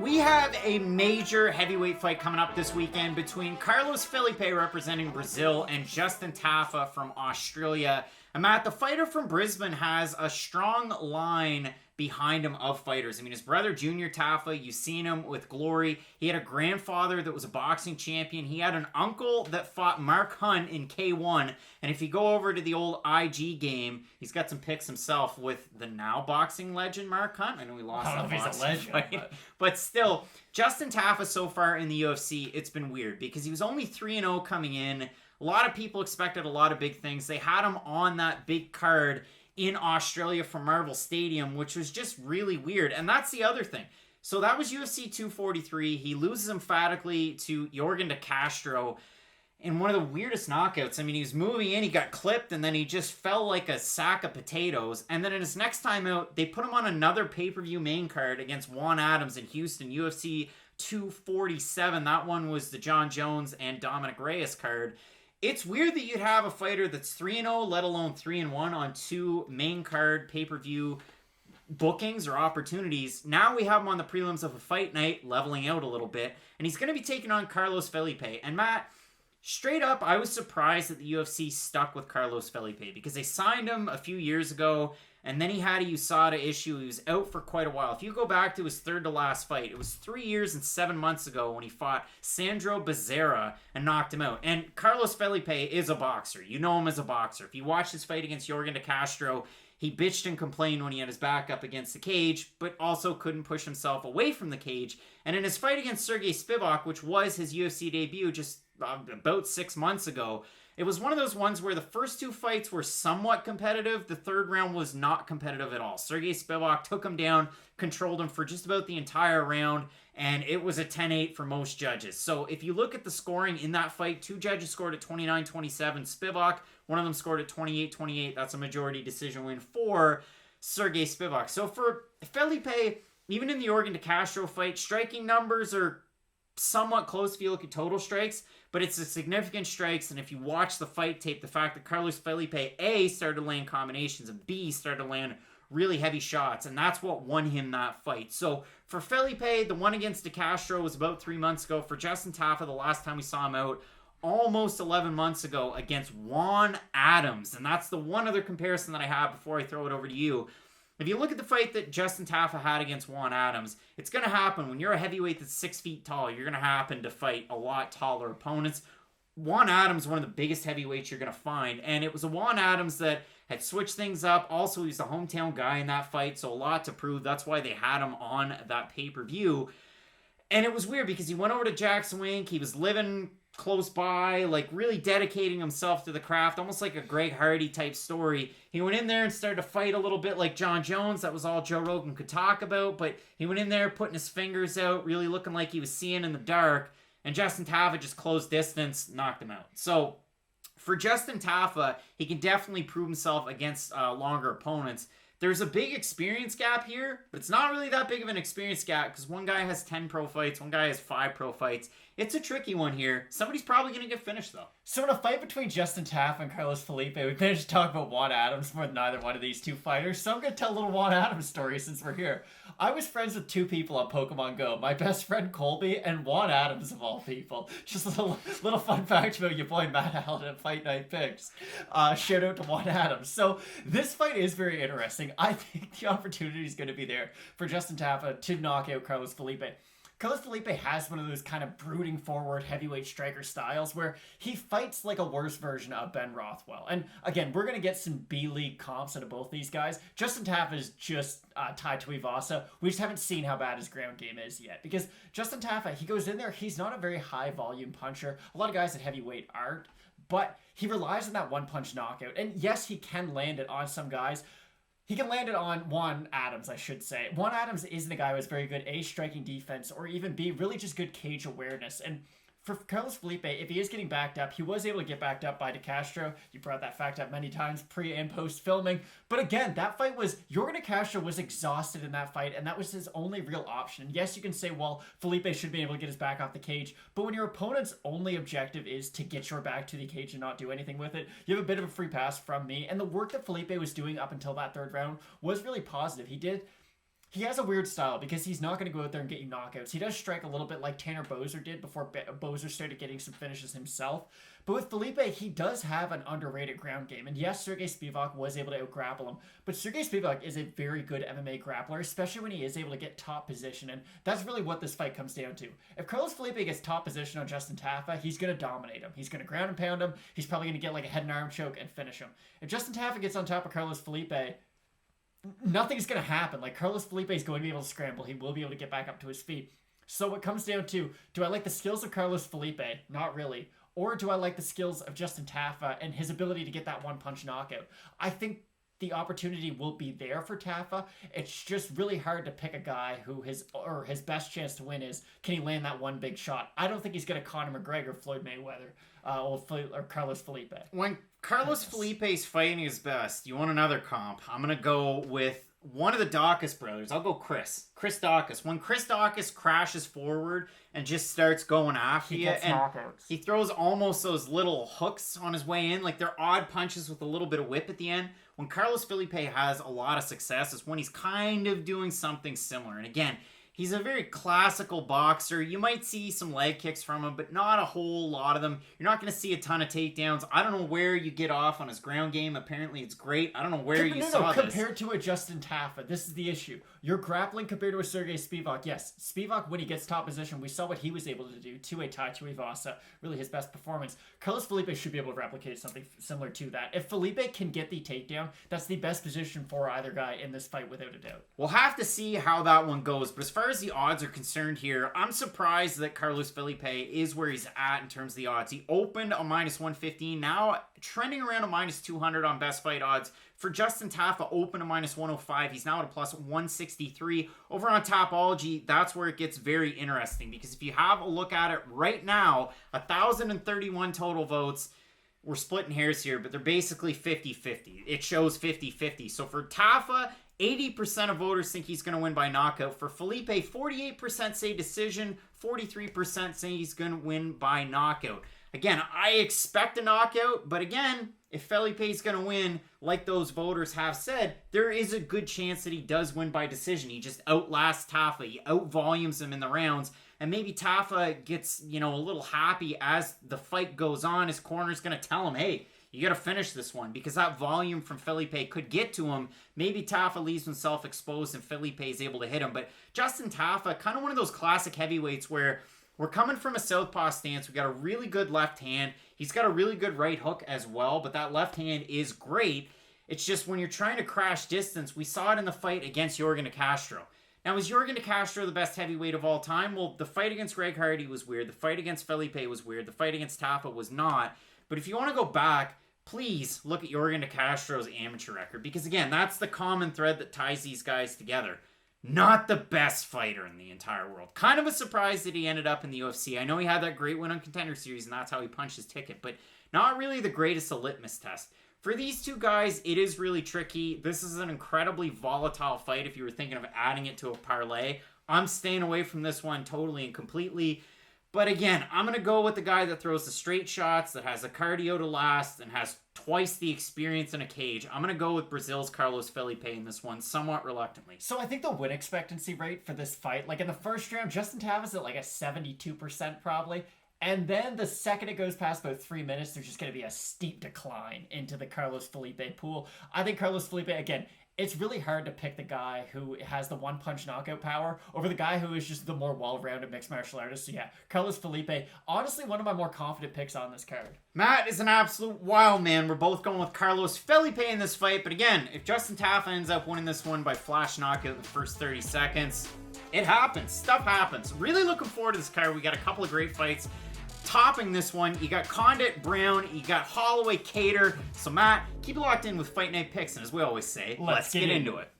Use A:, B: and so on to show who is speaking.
A: We have a major heavyweight fight coming up this weekend between Carlos Felipe representing Brazil and Justin Tafa from Australia. And Matt, the fighter from Brisbane has a strong line behind him of fighters. I mean, his brother Junior Tafa, you've seen him with glory. He had a grandfather that was a boxing champion. He had an uncle that fought Mark Hunt in K1. And if you go over to the old IG game, he's got some pics himself with the now boxing legend Mark Hunt. I know he lost that boxing legend, fight. But still, Justin Tafa so far in the UFC, it's been weird because he was only 3-0 coming in. A lot of people expected a lot of big things. They had him on that big card in Australia for Marvel Stadium, which was just really weird. And that's the other thing. So that was UFC 243. He loses emphatically to Yorgan de Castro in one of the weirdest knockouts. I mean, he was moving in, he got clipped, and then he just fell like a sack of potatoes. And then in his next time out, they put him on another pay-per-view main card against Juan Adams in Houston, UFC 247. That one was the John Jones and Dominic Reyes card. It's weird that you'd have a fighter that's 3-0, let alone 3-1 on two main card pay-per-view bookings or opportunities. Now we have him on the prelims of a fight night, leveling out a little bit, and he's going to be taking on Carlos Felipe. And Matt, straight up, I was surprised that the UFC stuck with Carlos Felipe because they signed him a few years ago, and then he had a USADA issue. He was out for quite a while. If you go back to his third to last fight, it was 3 years and 7 months ago when he fought Sandro Becerra and knocked him out. And Carlos Felipe is a boxer. You know him as a boxer. If you watch his fight against Yorgan de Castro, he bitched and complained when he had his back up against the cage, but also couldn't push himself away from the cage. And in his fight against Sergey Spivak, which was his UFC debut just about 6 months ago, it was one of those ones where the first two fights were somewhat competitive. The third round was not competitive at all. Sergey Spivak took him down, controlled him for just about the entire round, and it was a 10-8 for most judges. So if you look at the scoring in that fight, two judges scored at 29-27 Spivak, one of them scored at 28-28. That's a majority decision win for Sergey Spivak. So for Felipe, even in the Yorgan de Castro fight, striking numbers are somewhat close if you look at total strikes, but it's a significant strikes. And if you watch the fight tape, the fact that Carlos Felipe A started to land combinations and B started to land really heavy shots, and that's what won him that fight. So for Felipe, the one against de Castro was about 3 months ago. For Justin Tafa, the last time we saw him out, almost 11 months ago against Juan Adams. And that's the one other comparison that I have before I throw it over to you. If you look at the fight that Justin Tafa had against Juan Adams, it's going to happen. When you're a heavyweight that's 6 feet tall, you're going to happen to fight a lot taller opponents. Juan Adams is one of the biggest heavyweights you're going to find, and it was a Juan Adams that had switched things up. Also, he's the hometown guy in that fight, so a lot to prove. That's why they had him on that pay-per-view. And it was weird because he went over to Jackson Wink. He was living close by, like really dedicating himself to the craft, almost like a Greg Hardy type story. He went in there and started to fight a little bit like John Jones. That was all Joe Rogan could talk about, but he went in there putting his fingers out, really looking like he was seeing in the dark, and Justin Tafa just closed distance, knocked him out. So for Justin Tafa, he can definitely prove himself against longer opponents. There's a big experience gap here, but it's not really that big of an experience gap because one guy has 10 pro fights, one guy has 5 pro fights. It's a tricky one here. Somebody's probably going to get finished, though.
B: So in a fight between Justin Tafa and Carlos Felipe, we managed to talk about Juan Adams more than either one of these two fighters, so I'm going to tell a little Juan Adams story since we're here. I was friends with 2 people on Pokemon Go, my best friend Colby and Juan Adams of all people. Just a little fun fact about your boy Matt Allen at Fight Night Picks. Shout out to Juan Adams. So this fight is very interesting. I think the opportunity is going to be there for Justin Tafa to knock out Carlos Felipe. Carlos Felipe has one of those kind of brooding forward heavyweight striker styles where he fights like a worse version of Ben Rothwell. And again, we're going to get some B-League comps out of both these guys. Justin Tafa is just tied to Ivasa. We just haven't seen how bad his ground game is yet. Because Justin Tafa, he goes in there, he's not a very high volume puncher. A lot of guys at heavyweight aren't. But he relies on that one-punch knockout. And yes, he can land it on some guys. He can land it on Juan Adams, I should say. Juan Adams isn't a guy who has very good A, striking defense, or even B, really just good cage awareness. And for Carlos Felipe, if he is getting backed up, he was able to get backed up by de Castro. You brought that fact up many times pre and post filming. But again, that fight was, Yorgan de Castro was exhausted in that fight, and that was his only real option. Yes, you can say, well, Felipe should be able to get his back off the cage, but when your opponent's only objective is to get your back to the cage and not do anything with it, you have a bit of a free pass from me. And the work that Felipe was doing up until that third round was really positive. He did He has a weird style because he's not going to go out there and get you knockouts. He does strike a little bit like Tanner Boser did before Boser started getting some finishes himself. But with Felipe, he does have an underrated ground game. And yes, Sergey Spivak was able to out-grapple him. But Sergey Spivak is a very good MMA grappler, especially when he is able to get top position. And that's really what this fight comes down to. If Carlos Felipe gets top position on Justin Tafa, he's going to dominate him. He's going to ground and pound him. He's probably going to get like a head and arm choke and finish him. If Justin Tafa gets on top of Carlos Felipe, nothing's going to happen. Like, Carlos Felipe is going to be able to scramble. He will be able to get back up to his feet. So it comes down to, do I like the skills of Carlos Felipe? Not really. Or do I like the skills of Justin Tafa and his ability to get that one-punch knockout? I think the opportunity will be there for Tafa. It's just really hard to pick a guy who his best chance to win is, can he land that one big shot? I don't think he's going to Conor McGregor, Floyd Mayweather, or Carlos Felipe.
A: When Carlos Felipe's fighting his best, you want another comp. I'm going to go with one of the Dawkins brothers. I'll go Chris Dawkins. When Chris Dawkins crashes forward and just starts going after you, and
B: knockouts.
A: He throws almost those little hooks on his way in, like they're odd punches with a little bit of whip at the end. When Carlos Felipe has a lot of success is when he's kind of doing something similar. And again, he's a very classical boxer. You might see some leg kicks from him, but not a whole lot of them. You're not going to see a ton of takedowns. I don't know where you get off on his ground game. Apparently, it's great. I don't know where you saw this.
B: Compared to a Justin Tafa, this is the issue. You're grappling compared to a Sergey Spivak. Yes, Spivak, when he gets top position, we saw what he was able to do to a Tai Tuivasa, really his best performance. Carlos Felipe should be able to replicate something similar to that. If Felipe can get the takedown, that's the best position for either guy in this fight, without a doubt.
A: We'll have to see how that one goes, but as far as the odds are concerned here, I'm surprised that Carlos Felipe is where he's at in terms of the odds. He opened a minus 115, now trending around a minus 200 on best fight odds. For Justin Tafa, open a minus 105. He's now at a plus 163. Over on Tapology, that's where it gets very interesting, because if you have a look at it right now, 1,031 total votes. We're splitting hairs here, but they're basically 50-50. It shows 50-50. So for Tafa, 80% of voters think he's going to win by knockout. For Felipe, 48% say decision, 43% say he's going to win by knockout. Again, I expect a knockout, but again, if Felipe's going to win, like those voters have said, there is a good chance that he does win by decision. He just outlasts Tafa. He outvolumes him in the rounds. And maybe Tafa gets, a little happy as the fight goes on. His corner's going to tell him, hey, you got to finish this one, because that volume from Felipe could get to him. Maybe Tafa leaves himself exposed and Felipe is able to hit him. But Justin Tafa, kind of one of those classic heavyweights where we're coming from a southpaw stance. We got a really good left hand. He's got a really good right hook as well, but that left hand is great. It's just when you're trying to crash distance, we saw it in the fight against Yorgan de Castro. Now, is Yorgan de Castro the best heavyweight of all time? Well, the fight against Greg Hardy was weird. The fight against Felipe was weird. The fight against Tafa was not. But if you want to go back, please look at Yorgan de Castro's amateur record, because again, that's the common thread that ties these guys together. Not the best fighter in the entire world. Kind of a surprise that he ended up in the UFC. I know he had that great win on Contender Series, and that's how he punched his ticket, but not really the greatest of litmus test. For these two guys, it is really tricky. This is an incredibly volatile fight if you were thinking of adding it to a parlay. I'm staying away from this one totally and completely. But again, I'm going to go with the guy that throws the straight shots, that has the cardio to last, and has twice the experience in a cage. I'm going to go with Brazil's Carlos Felipe in this one, somewhat reluctantly.
B: So I think the win expectancy rate for this fight, like in the first round, Justin Tafa's at like a 72% probably. And then the second it goes past about 3 minutes, there's just going to be a steep decline into the Carlos Felipe pool. I think Carlos Felipe, again, it's really hard to pick the guy who has the one-punch knockout power over the guy who is just the more well-rounded mixed martial artist. So yeah, Carlos Felipe, honestly, one of my more confident picks on this card.
A: Matt is an absolute wild man. We're both going with Carlos Felipe in this fight. But again, if Justin Tafa ends up winning this one by flash knockout in the first 30 seconds, it happens. Stuff happens. Really looking forward to this card. We got a couple of great fights. Topping this one, you got Condit, Brown, you got Holloway, Kattar. So Matt, keep it locked in with Fight Night Picks, and as we always say, let's get into it.